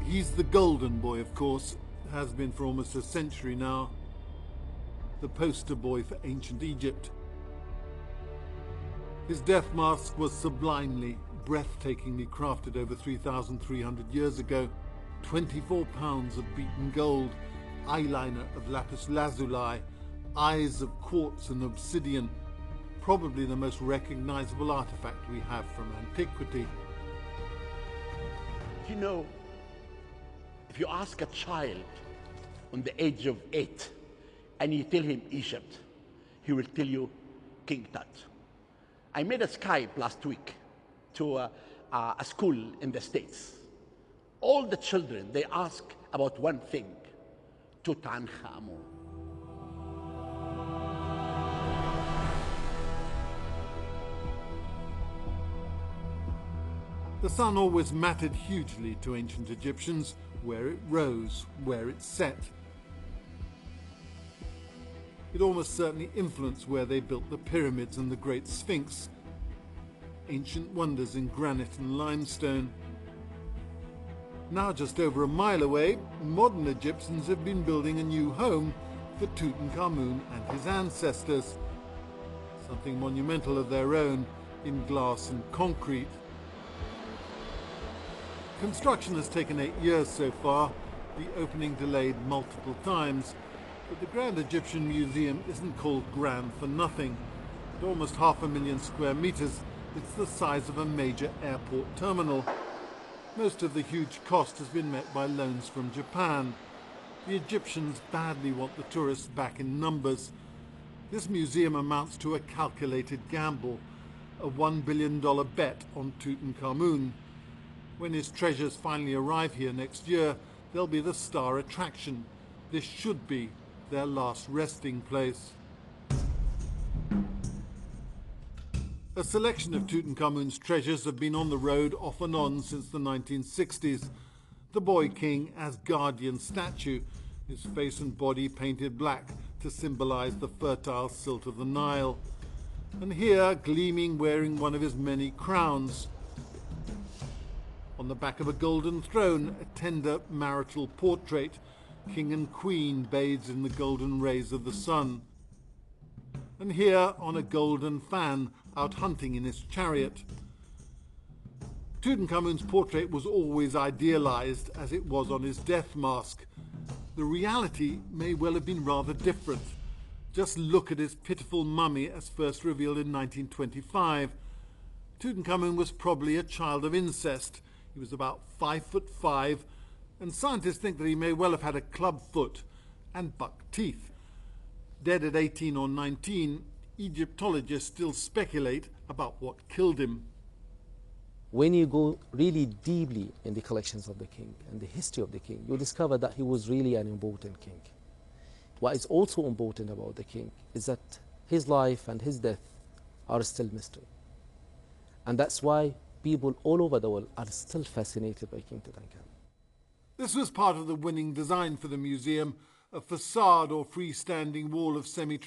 He's the golden boy, of course, has been for almost a century now. The poster boy for ancient Egypt. His death mask was sublimely, breathtakingly crafted over 3,300 years ago. 24 pounds of beaten gold, eyeliner of lapis lazuli, eyes of quartz and obsidian. Probably the most recognizable artifact we have from antiquity. You know, if you ask a child on the age of 8 and you tell him Egypt, he will tell you King Tut. I made a Skype last week to a school in the States. All the children, they ask about one thing, Tutankhamun. The sun always mattered hugely to ancient Egyptians, where it rose, where it set. It almost certainly influenced where they built the pyramids and the Great Sphinx, ancient wonders in granite and limestone. Now just over a mile away, modern Egyptians have been building a new home for Tutankhamun and his ancestors, something monumental of their own in glass and concrete. Construction has taken 8 years so far, the opening delayed multiple times, but the Grand Egyptian Museum isn't called grand for nothing. At almost 500,000 square meters, it's the size of a major airport terminal. Most of the huge cost has been met by loans from Japan. The Egyptians badly want the tourists back in numbers. This museum amounts to a calculated gamble, a $1 billion bet on Tutankhamun. When his treasures finally arrive here next year, they'll be the star attraction. This should be their last resting place. A selection of Tutankhamun's treasures have been on the road off and on since the 1960s. The boy king as guardian statue, his face and body painted black to symbolize the fertile silt of the Nile. And here, gleaming, wearing one of his many crowns. On the back of a golden throne, a tender marital portrait, king and queen bathed in the golden rays of the sun. And here, on a golden fan, out hunting in his chariot. Tutankhamun's portrait was always idealized, as it was on his death mask. The reality may well have been rather different. Just look at his pitiful mummy as first revealed in 1925. Tutankhamun was probably a child of incest. He was about 5'5", and scientists think that he may well have had a club foot and buck teeth. Dead at 18 or 19, Egyptologists still speculate about what killed him. When you go really deeply in the collections of the king and the history of the king, you discover that he was really an important king. What is also important about the king is that his life and his death are still mystery. And that's why people all over the world are still fascinated by King Tutankhamun. This was part of the winning design for the museum, a facade or freestanding wall of semi-transparent